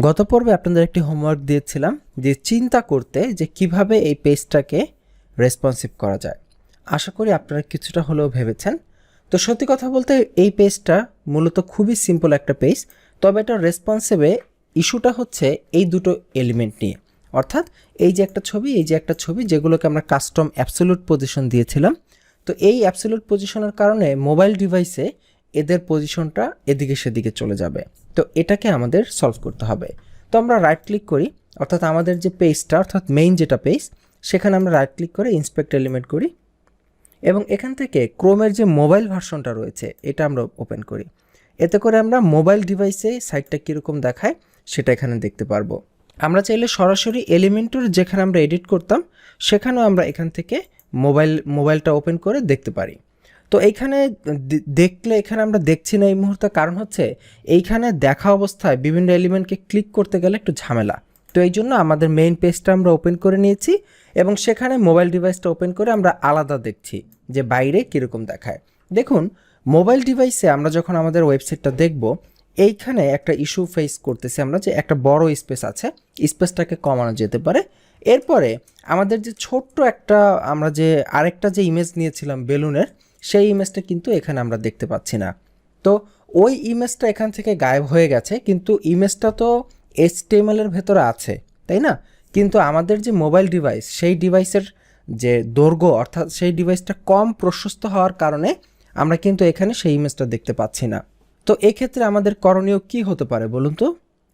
গত পর্বে আপনাদের একটি হোমওয়ার্ক দিয়েছিলাম যে চিন্তা করতে যে কিভাবে এই পেজটাকে রেসপন্সিভ করা যায়। আশা করি আপনারা কিছুটা হলেও ভেবেছেন। তো সত্যি কথা বলতে এই পেজটা মূলত খুবই সিম্পল একটা পেজ, তবে এটা রেসপন্সিভে ইস্যুটা হচ্ছে এই দুটো এলিমেন্ট নিয়ে, অর্থাৎ এই যে একটা ছবি, এই যে একটা ছবি, যেগুলোকে আমরা কাস্টম অ্যাবসোলিউট পজিশন দিয়েছিলাম। তো এই অ্যাবসোলিউট পজিশনের কারণে মোবাইল ডিভাইসে এদের পজিশনটা এদিকে সেদিকে চলে যাবে। তো এটাকে আমাদের সলভ করতে হবে। তো আমরা রাইট ক্লিক করি, অর্থাৎ আমাদের যে পেজটা, অর্থাৎ মেইন যেটা পেজ, সেখানে আমরা রাইট ক্লিক করে ইন্সপেক্ট এলিমেন্ট করি এবং এখান থেকে ক্রোমের যে মোবাইল ভার্সনটা রয়েছে এটা আমরা ওপেন করি। এতে করে আমরা মোবাইল ডিভাইসে সাইটটা কীরকম দেখায় সেটা এখানে দেখতে পারবো। আমরা চাইলে সরাসরি এলিমেন্টর যেখানে আমরা এডিট করতাম সেখানেও আমরা এখান থেকে মোবাইলটা ওপেন করে দেখতে পারি। তো এইখানে দেখলে এখানে আমরা দেখছি না এই মুহূর্তে, কারণ হচ্ছে এইখানে দেখা অবস্থায় বিভিন্ন এলিমেন্টকে ক্লিক করতে গেলে একটু ঝামেলা। তো এই জন্য আমাদের মেইন পেজটা আমরা ওপেন করে নিয়েছি এবং সেখানে মোবাইল ডিভাইসটা ওপেন করে আমরা আলাদা দেখছি যে বাইরে কীরকম দেখায়। দেখুন, মোবাইল ডিভাইসে আমরা যখন আমাদের ওয়েবসাইটটা দেখব, এইখানে একটা ইস্যু ফেস করতেছি আমরা যে একটা বড় স্পেস আছে, স্পেসটাকে কমানো যেতে পারে। এরপরে আমাদের যে ছোট্ট একটা আমরা যে আরেকটা যে ইমেজ নিয়েছিলাম বেলুনের, সেই ইমেজটা কিন্তু এখানে আমরা দেখতে পাচ্ছি না। তো ওই ইমেজটা এখান থেকে গায়েব হয়ে গেছে, কিন্তু ইমেজটা তো HTML এর ভেতরে আছে, তাই না? কিন্তু আমাদের যে মোবাইল ডিভাইস, সেই ডিভাইসের যে দৈর্ঘ্য, অর্থাৎ সেই ডিভাইসটা কম প্রশস্ত হওয়ার কারণে আমরা কিন্তু এখানে সেই ইমেজটা দেখতে পাচ্ছি না। তো এক্ষেত্রে আমাদের করণীয় কি হতে পারে বলুন তো?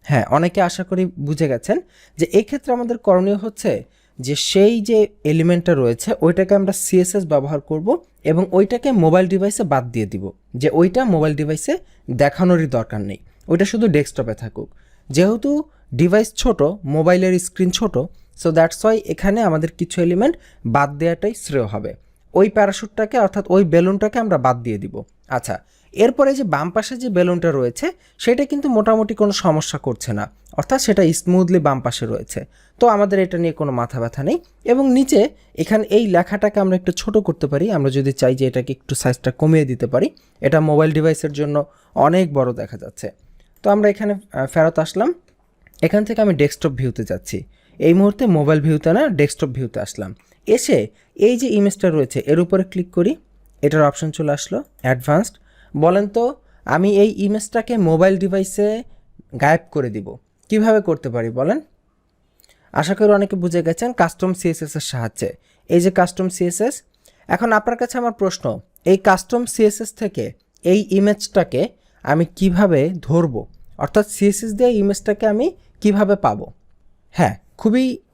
হ্যাঁ, অনেকে আশা করি বুঝে গেছেন যে এক্ষেত্রে আমাদের করণীয় হচ্ছে যে সেই যে এলিমেন্টটা রয়েছে ওইটাকে আমরা CSS ব্যবহার করব এবং ওইটাকে মোবাইল ডিভাইসে বাদ দিয়ে দিব, যে ওইটা মোবাইল ডিভাইসে দেখানোরই দরকার নেই, ওইটা শুধু ডেস্কটপে থাকুক। যেহেতু ডিভাইস ছোট, মোবাইলের স্ক্রিন ছোট, সো দ্যাটস ওয়াই এখানে আমাদের কিছু এলিমেন্ট বাদ দেওয়াটাই শ্রেয় হবে। ওই প্যারাশুটটাকে, অর্থাৎ ওই বেলুনটাকে আমরা বাদ দিয়ে দিব। আচ্ছা, এরপরে যে বাম পাশে যে বেলুনটা রয়েছে সেটা কিন্তু মোটামুটি কোনো সমস্যা করছে না, অর্থাৎ সেটা স্মুথলি বাম পাশে রয়েছে। তো আমাদের এটা নিয়ে কোনো মাথা ব্যথা নেই। এবং নিচে এখানে এই লেখাটাকে আমরা একটু ছোট করতে পারি, আমরা যদি চাই যে এটাকে একটু সাইজটা কমিয়ে দিতে পারি। এটা মোবাইল ডিভাইসের জন্য অনেক বড় দেখা যাচ্ছে। তো আমরা এখানে ফেরত আসলাম, এখান থেকে আমি ডেস্কটপ ভিউতে যাচ্ছি। এই মুহূর্তে মোবাইল ভিউতে না, ডেস্কটপ ভিউতে আসলাম। এসে এই যে ইমেজটা রয়েছে এর উপরে ক্লিক করি, এটার অপশন চলে আসলো অ্যাডভান্সড। বলেন তো আমি এই ইমেজটাকে মোবাইল ডিভাইসে গায়েব করে দিব, কিভাবে করতে পারি বলেন? আশা করি অনেকে বুঝে গেছেন, কাস্টম CSS এর সাহায্যে। এই যে কাস্টম CSS, এখন আপনার কাছে আমার প্রশ্ন, এই কাস্টম CSS থেকে এই ইমেজটাকে আমি কিভাবে ধরবো, অর্থাৎ CSS দিয়ে ইমেজটাকে আমি কিভাবে পাবো? হ্যাঁ,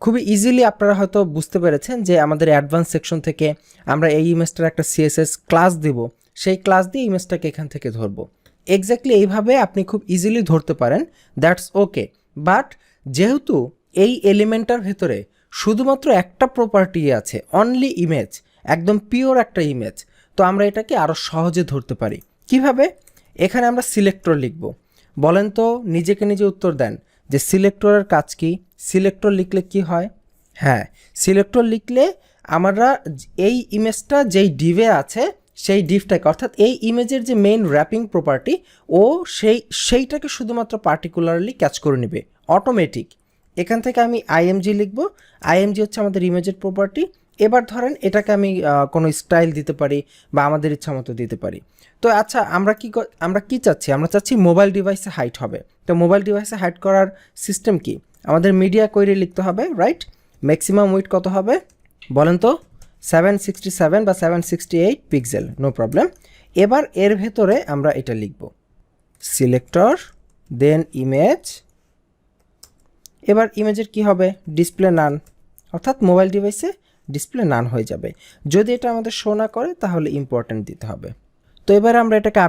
খুবই ইজিলি আপনারা হয়তো বুঝতে পেরেছেন যে আমাদের অ্যাডভান্স সেকশন থেকে আমরা এই ইমেজটার একটা CSS ক্লাস দিব, সেই ক্লাস দিয়ে ইমেজটাকে এখান থেকে ধরবো। এক্স্যাক্টলি এইভাবে আপনি খুব ইজিলি ধরতে পারেন, দ্যাটস ওকে। বাট যেহেতু এই এলিমেন্টটার ভেতরে শুধুমাত্র একটা প্রপার্টি আছে, অনলি ইমেজ, একদম পিওর একটা ইমেজ, তো আমরা এটাকে আরও সহজে ধরতে পারি। কিভাবে? এখানে আমরা সিলেক্টর লিখব। বলেন তো, নিজেকে নিজে উত্তর দেন যে সিলেক্টরের কাজ কি? সিলেক্টর লিখলে কি হয়? হ্যাঁ, সিলেক্টর লিখলে আমরা এই ইমেজটা যেই ডিভে আছে সেই ডিভটাকে, অর্থাৎ এই ইমেজের যে মেইন র্যাপিং প্রপার্টি, ও সেইটাকে শুধুমাত্র পার্টিকুলারলি ক্যাচ করে নেবে অটোমেটিক। এখান থেকে আমি IMG লিখব। IMG হচ্ছে আমাদের ইমেজের প্রপার্টি। এবার ধরেন এটাকে আমি কোনো স্টাইল দিতে পারি বা আমাদের ইচ্ছা মতো দিতে পারি। তো আচ্ছা, আমরা কি চাচ্ছি? আমরা চাচ্ছি মোবাইল ডিভাইসে হাইট হবে। তো মোবাইল ডিভাইসে হাইট করার সিস্টেম কি? আমাদের মিডিয়া কোয়েরি লিখতে হবে, রাইট? ম্যাক্সিমাম উইডথ কত হবে বলেন তো? 767 বা 768 পিক্সেল, নো প্রবলেম। এবার এর ভেতরে আমরা এটা লিখব, সিলেক্টর দেন ইমেজ। এবার ইমেজের কি হবে? ডিসপ্লে নান, অর্থাৎ মোবাইল ডিভাইসে ডিসপ্লে নান হয়ে যাবে। যদি এটা আমাদের শো না করে তাহলে ইম্পর্ট্যান্ট দিতে হবে। তো এবার আমরা এটাকে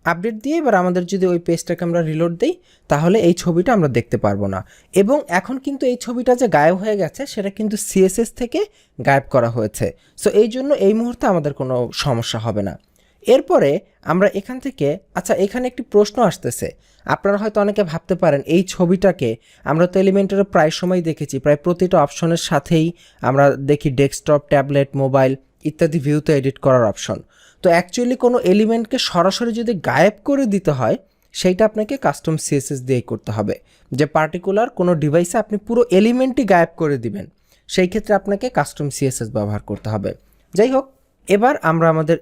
আপডেট দিয়ে এবার আমাদের যদি ওই পেজটাকে আমরা রিলোড দিই তাহলে এই ছবিটা আমরা দেখতে পারবো না। এবং এখন কিন্তু এই ছবিটা যে গায়েব হয়ে গেছে সেটা কিন্তু CSS থেকে গায়েব করা হয়েছে। সো এই জন্য এই মুহূর্তে আমাদের কোনো সমস্যা হবে না। এরপরে আমরা এখান থেকে, আচ্ছা এখানে একটি প্রশ্ন আসতেছে, আপনারা হয়তো অনেকে ভাবতে পারেন এই ছবিটাকে আমরা তো এলিমেন্টরে প্রায় সময় দেখেছি, প্রায় প্রতিটা অপশনের সাথেই আমরা দেখি ডেস্কটপ, ট্যাবলেট, মোবাইল ইত্যাদি ভিউতে এডিট করার অপশন। তো অ্যাকচুয়ালি কোনো এলিমেন্টকে সরাসরি যদি গায়েব করে দিতে হয় সেইটা আপনাকে কাস্টম সিএসএস দিয়েই করতে হবে। যে পার্টিকুলার কোনো ডিভাইসে আপনি পুরো এলিমেন্টই গায়েব করে দিবেন, সেই ক্ষেত্রে আপনাকে কাস্টম সিএসএস ব্যবহার করতে হবে। যাই হোক, এবার আমরা আমাদের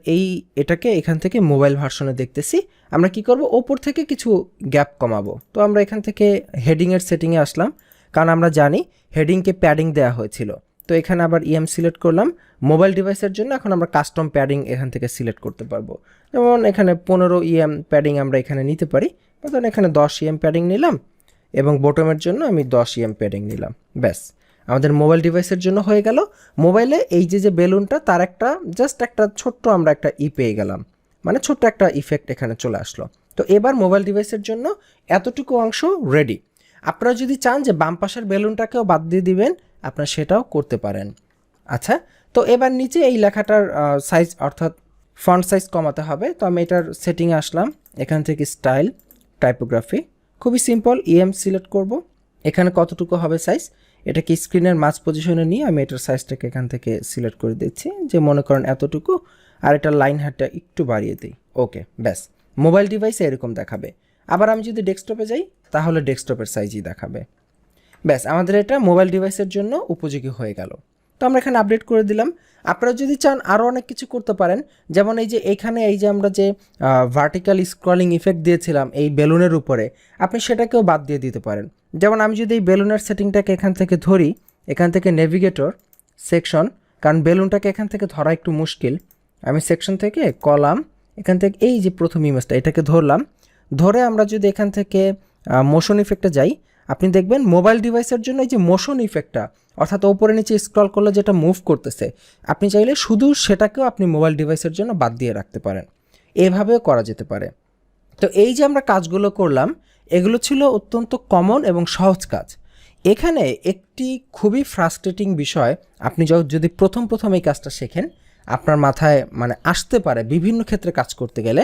এটাকে এখান থেকে মোবাইল ভার্সনে দেখতেছি। আমরা কি করব, ওপর থেকে কিছু গ্যাপ কমাবো। তো আমরা এখান থেকে হেডিংয়ের সেটিংয়ে আসলাম, কারণ আমরা জানি হেডিংকে প্যাডিং দেওয়া হয়েছিল। তো এখানে আবার সিলেক্ট করলাম। মোবাইল ডিভাইসের জন্য এখন আমরা কাস্টম প্যাডিং এখান থেকে সিলেক্ট করতে পারবো। যেমন এখানে 15 প্যাডিং আমরা এখানে নিতে পারি। ধরুন এখানে 10 প্যাডিং নিলাম এবং বটমের জন্য আমি 10 প্যাডিং নিলাম। ব্যাস, আমাদের মোবাইল ডিভাইসের জন্য হয়ে গেল। মোবাইলে এই যে বেলুনটা তার জাস্ট একটা ছোট্ট আমরা একটা পেয়ে গেলাম, মানে ছোট্ট একটা ইফেক্ট এখানে চলে আসলো। তো এবার মোবাইল ডিভাইসের জন্য এতটুকু অংশ রেডি। আপনারা যদি চান যে বাম পাশের বেলুনটাকেও বাদ দিয়ে দিবেন, আপনারা সেটাও করতে পারেন। আচ্ছা, তো এবার নিচে এই লেখাটার সাইজ অর্থাৎ ফন্ট সাইজ কমাতে হবে। তো আমি এটার সেটিংয়ে আসলাম, এখান থেকে স্টাইল, টাইপোগ্রাফি, খুবই সিম্পল, সিলেক্ট করব। এখানে কতটুকু হবে সাইজ, এটাকে স্ক্রিনের মাঝ পজিশনে নিয়ে আমি এটার সাইজটাকে এখান থেকে সিলেক্ট করে দিচ্ছি, যে মনে করেন এতটুকু, আর এটার লাইন হাইটটা একটু বাড়িয়ে দিই। ওকে, ব্যাস, মোবাইল ডিভাইসে এরকম দেখাবে। আবার আমি যদি ডেস্কটপে যাই তাহলে ডেস্কটপের সাইজই দেখাবে। ব্যাস, আমাদের এটা মোবাইল ডিভাইসের জন্য উপযোগী হয়ে গেল। তো আমরা এখানে আপডেট করে দিলাম। আপনারা যদি চান আরও অনেক কিছু করতে পারেন, যেমন এখানে আমরা যে ভার্টিক্যাল স্ক্রলিং ইফেক্ট দিয়েছিলাম এই বেলুনের উপরে, আপনি সেটাকেও বাদ দিয়ে দিতে পারেন। যেমন আমি যদি এই বেলুনের সেটিংটাকে এখান থেকে ধরি, এখান থেকে নেভিগেটর, সেকশন, কারণ বেলুনটাকে এখান থেকে ধরা একটু মুশকিল, আমি সেকশন থেকে কলাম, এখান থেকে এই যে প্রথম ইমেজটা এটাকে ধরলাম। ধরে আমরা যদি এখান থেকে মোশন ইফেক্টে যাই, আপনি দেখবেন মোবাইল ডিভাইসের জন্য এই যে মোশন ইফেক্টটা, অর্থাৎ ওপরে নিচে স্ক্রল করলে যেটা মুভ করতেছে, আপনি চাইলে শুধু সেটাকেও আপনি মোবাইল ডিভাইসের জন্য বাদ দিয়ে রাখতে পারেন। এভাবেও করা যেতে পারে। তো এই যে আমরা কাজগুলো করলাম, এগুলো ছিল অত্যন্ত কমন এবং সহজ কাজ। এখানে একটি খুবই ফ্রাস্ট্রেটিং বিষয়, আপনি যদি প্রথম এই কাজটা শেখেন, আপনার মাথায় আসতে পারে বিভিন্ন ক্ষেত্রে কাজ করতে গেলে,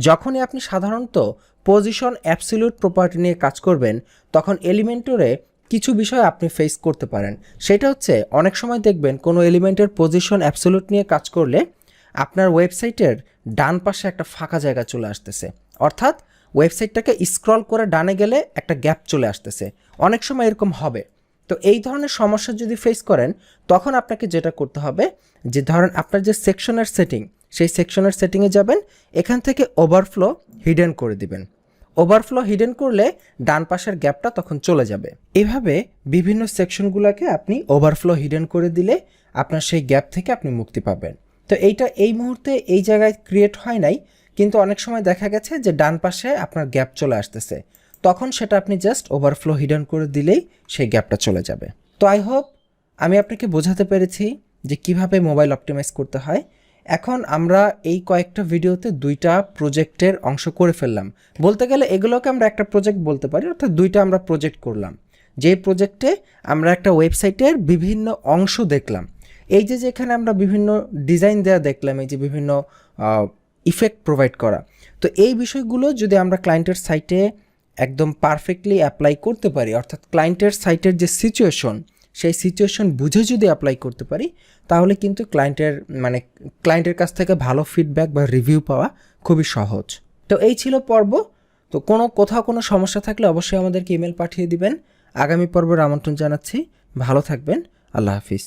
যখনই আপনি সাধারণত পজিশন অ্যাবসলিউট প্রপার্টি নিয়ে কাজ করবেন, তখন এলিমেন্টরে কিছু বিষয় আপনি ফেস করতে পারেন। সেটা হচ্ছে, অনেক সময় দেখবেন কোনো এলিমেন্টের পজিশন অ্যাবসলিউট নিয়ে কাজ করলে আপনার ওয়েবসাইটের ডান পাশে একটা ফাঁকা জায়গা চলে আসতেছে, অর্থাৎ ওয়েবসাইটটাকে স্ক্রল করে ডানে গেলে একটা গ্যাপ চলে আসতেছে। অনেক সময় এরকম হবে। তো এই ধরনের সমস্যা যদি ফেস করেন, তখন আপনাকে যেটা করতে হবে, যে ধরেন আপনার যে সেকশনের সেটিং, সেই সেকশনের সেটিংয়ে যাবেন, এখান থেকে ওভারফ্লো হিডেন করে দিবেন। ওভারফ্লো হিডেন করলে ডান পাশের গ্যাপটা তখন চলে যাবে। এভাবে বিভিন্ন সেকশনগুলোকে আপনি ওভারফ্লো হিডেন করে দিলে আপনার সেই গ্যাপ থেকে আপনি মুক্তি পাবেন। তো এইটা এই মুহূর্তে এই জায়গায় ক্রিয়েট হয় নাই, কিন্তু অনেক সময় দেখা গেছে যে ডান পাশে আপনার গ্যাপ চলে আসতেছে, তখন সেটা আপনি জাস্ট ওভারফ্লো হিডেন করে দিলেই সেই গ্যাপটা চলে যাবে। তো আই হোপ আমি আপনাকে বোঝাতে পেরেছি যে কিভাবে মোবাইল অপটিমাইজ করতে হয়। এখন আমরা এই কয়েকটা ভিডিওতে 2টা প্রজেক্টের অংশ করে ফেললাম। বলতে গেলে এগুলোকে আমরা একটা প্রজেক্ট বলতে পারি, অর্থাৎ 2টা আমরা প্রজেক্ট করলাম। যে প্রজেক্টে আমরা একটা ওয়েবসাইটের বিভিন্ন অংশ দেখলাম। এই যে যেখানে আমরা বিভিন্ন ডিজাইন দেওয়া দেখলাম, এই যে বিভিন্ন ইফেক্ট প্রোভাইড করা, তো এই বিষয়গুলো যদি আমরা ক্লায়েন্টের সাইটে একদম পারফেক্টলি অ্যাপ্লাই করতে পারি, অর্থাৎ ক্লায়েন্টের সাইটের যে সিচুয়েশন, সেই সিচুয়েশন বুঝে যদি অ্যাপ্লাই করতে পারি, তাহলে কিন্তু ক্লায়েন্টের কাছ থেকে ভালো ফিডব্যাক বা রিভিউ পাওয়া খুবই সহজ। তো এই ছিল পর্ব। তো কোথাও কোনো সমস্যা থাকলে অবশ্যই আমাদেরকে ইমেল পাঠিয়ে দিবেন। আগামী পর্বের আমন্ত্রণ জানাচ্ছি। ভালো থাকবেন। আল্লাহ হাফিজ।